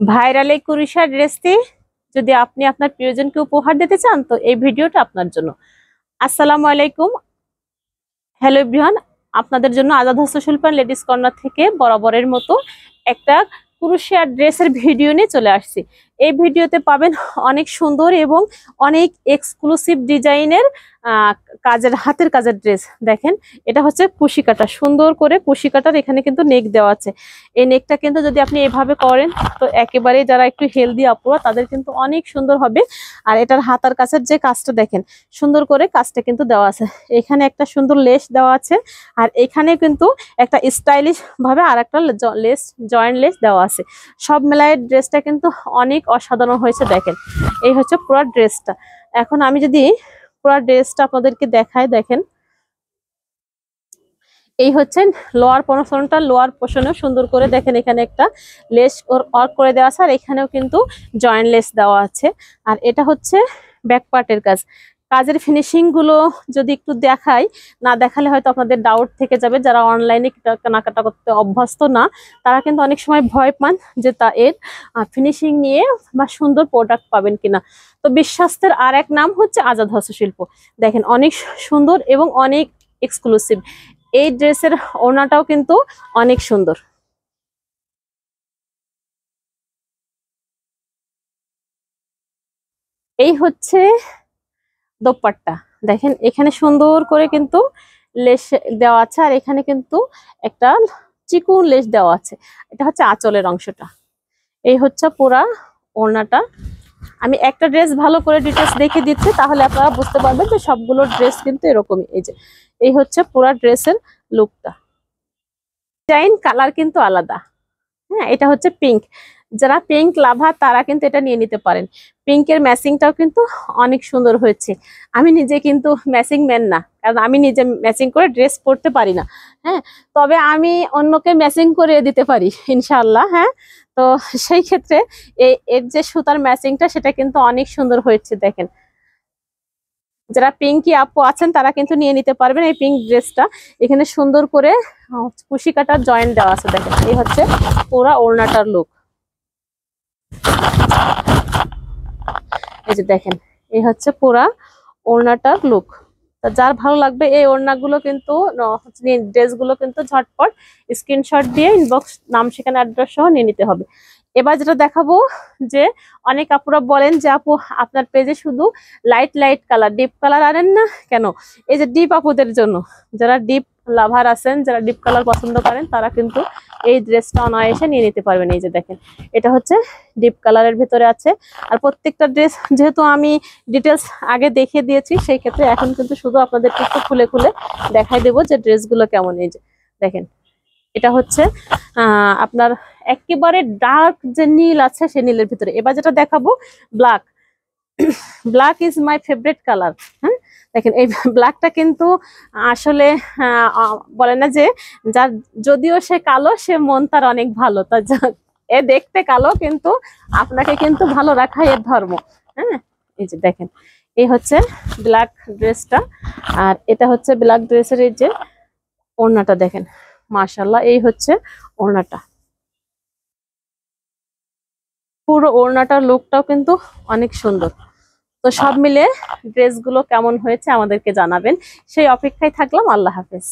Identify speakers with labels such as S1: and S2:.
S1: Viral এই কুরিশা ড্রেসটি যদি আপনি আপনার প্রিয়জনকে উপহার দিতে চান তো এই ভিডিওটা আপনার জন্য। আসসালামু আলাইকুম, হ্যালো এভরিওয়ান। আপনাদের জন্য আজাদ হস্তশিল্প লেডিস কর্নার থেকে বরাবরের মতো একটা কুরুশিয়া ড্রেসের ভিডিও নিয়ে চলে আসছি। এই ভিডিওতে পাবেন অনেক সুন্দর এবং অনেক এক্সক্লুসিভ ডিজাইনের কাজের হাতের কাজের ড্রেস। দেখেন, এটা হচ্ছে কুশি কাটা, সুন্দর করে কুশি কাটার এখানে কিন্তু নেক দেওয়া আছে। এই নেকটা কিন্তু যদি আপনি এভাবে করেন তো একেবারে যারা একটু হেলদি আপুরা তাদের কিন্তু অনেক সুন্দর হবে। আর এটার হাতার কাছের যে কাজটা দেখেন, সুন্দর করে কাজটা কিন্তু দেওয়া আছে। এখানে একটা সুন্দর লেস দেওয়া আছে, আর এখানে কিন্তু একটা স্টাইলিশ ভাবে আর একটা লেস, জয়েন্ট লেস দেওয়া আছে। সব মেলায় ড্রেসটা কিন্তু অনেক অসাধারণ হয়েছে। দেখেন, এই হচ্ছে পুরো ড্রেসটা। এখন আমি যদি পুরো ড্রেসটা আপনাদেরকে দেখাই, দেখেন এই হচ্ছে লোয়ার পোর্শনটা। লোয়ার পোর্শনেও সুন্দর করে দেখেন এখানে একটা লেস ওয়ার্ক করে দেওয়া আছে, আর এখানেও কিন্তু জয়েন্ট লেস দেওয়া আছে। আর এটা হচ্ছে ব্যাক পার্টের কাজ। কাজের ফিনিশিং গুলো যদি একটু দেখাই, না দেখালে হয়তো আপনাদের ডাউট থেকে যাবে। যারা অনলাইনে কেনাকাটা করতে অভ্যস্ত না, তারা কিন্তু অনেক সময় ভয় পান যে তা এর ফিনিশিং নিয়ে বা সুন্দর প্রোডাক্ট পাবেন কিনা। তো বিশ্বাস্তের আর এক নাম হচ্ছে আজাদ হস্তশিল্প। দেখেন অনেক সুন্দর এবং অনেক এক্সক্লুসিভ। এই ড্রেসের ওড়নাটাও কিন্তু অনেক সুন্দর। এই হচ্ছে দোপাট্টা। দেখেন এখানে সুন্দর করে কিন্তু লেস দেওয়া আছে, আর এখানে কিন্তু একটা চিকুন লেস দেওয়া আছে। এটা হচ্ছে আঁচলের অংশটা। এই হচ্ছে পুরা ওড়নাটা। আমি একটা ড্রেস ভালো করে ডিটেলস দেখে দিচ্ছি, তাহলে আপনারা বুঝতে পারবেন যে সবগুলো ড্রেস কিন্তু এরকমই। এই যে এই হচ্ছে পুরা ড্রেসের লুকটা। ডিজাইন কালার কিন্তু আলাদা। হ্যাঁ, এটা হচ্ছে পিঙ্ক। যারা পিঙ্ক লাভার তারা কিন্তু এটা নিয়ে নিতে পারেন। পিঙ্কের ম্যাচিংটাও কিন্তু অনেক সুন্দর হয়েছে। আমি নিজে কিন্তু ম্যাচিং ম্যান না, কারণ আমি নিজে ম্যাচিং করে ড্রেস পরতে পারি না। হ্যাঁ, তবে আমি অন্যকে ম্যাচিং করে দিতে পারি ইনশাল্লাহ। হ্যাঁ, তো সেই ক্ষেত্রে এর যে সুতার ম্যাচিংটা সেটা কিন্তু অনেক সুন্দর হয়েছে। দেখেন, যারা পিঙ্কি আপু আছেন তারা কিন্তু নিয়ে নিতে পারবেন এই পিঙ্ক ড্রেসটা। এখানে সুন্দর করে কুশি কাটার জয়েন্ট দেওয়া আছে। দেখেন, এই হচ্ছে পুরা ওড়নাটার লুক। এই যে দেখেন, এই হচ্ছে পুরা ওড়নাটার লুক। যার ভালো লাগবে এই ওড়নাগুলো কিন্তু ড্রেসগুলো কিন্তু ঝটপট স্ক্রিনশট দিয়ে ইনবক্স নাম ঠিকানা অ্যাড্রেস সহ নিয়ে নিতে হবে। এবার যেটা দেখাবো, যে অনেক আপুরা বলেন যে আপু আপনার পেজে শুধু light light colour, deep colour আনেন না কেন। এই যে ডিপ আপুদের জন্য, যারা ডিপ লাভার আছেন, যারা ডিপ কালার পছন্দ করেন, তারা কিন্তু এই ড্রেসটা অনায়াসে নিয়ে নিতে পারবেন। এই যে দেখেন, এটা হচ্ছে ডিপ কালারের ভিতরে আছে। আর প্রত্যেকটা ড্রেস যেহেতু আমি ডিটেলস আগে দেখিয়ে দিয়েছি, সেই ক্ষেত্রে এখন কিন্তু শুধু আপনাদেরকে একটু খুলে খুলে দেখাই দেবো যে ড্রেসগুলো কেমন। এই যে দেখেন, এটা হচ্ছে আপনার একেবারে ডার্ক যে নীল আছে সেই নীলের ভিতরে। এবার যেটা দেখাবো, black. Black is my favourite colour. হ্যাঁ, দেখেন এই ব্ল্যাকটা কিন্তু আসলে বলে না যে যার যদিও সে কালো, সে মন তার অনেক ভালো। তা এ দেখতে কালো কিন্তু আপনাকে কিন্তু ভালো রাখাই এর ধর্ম। হ্যাঁ, এই যে দেখেন, এই হচ্ছে ব্ল্যাক ড্রেসটা। আর এটা হচ্ছে ব্ল্যাক ড্রেসের এই যে ওড়নাটা। দেখেন মাশাআল্লাহ, এই হচ্ছে ওড়নাটা। পুরো ওড়নাটার লুকটাও কিন্তু অনেক সুন্দর। তো সব মিলে ড্রেসগুলো কেমন হয়েছে আমাদেরকে জানাবেন, সেই অপেক্ষায় থাকলাম। আল্লাহ হাফেজ।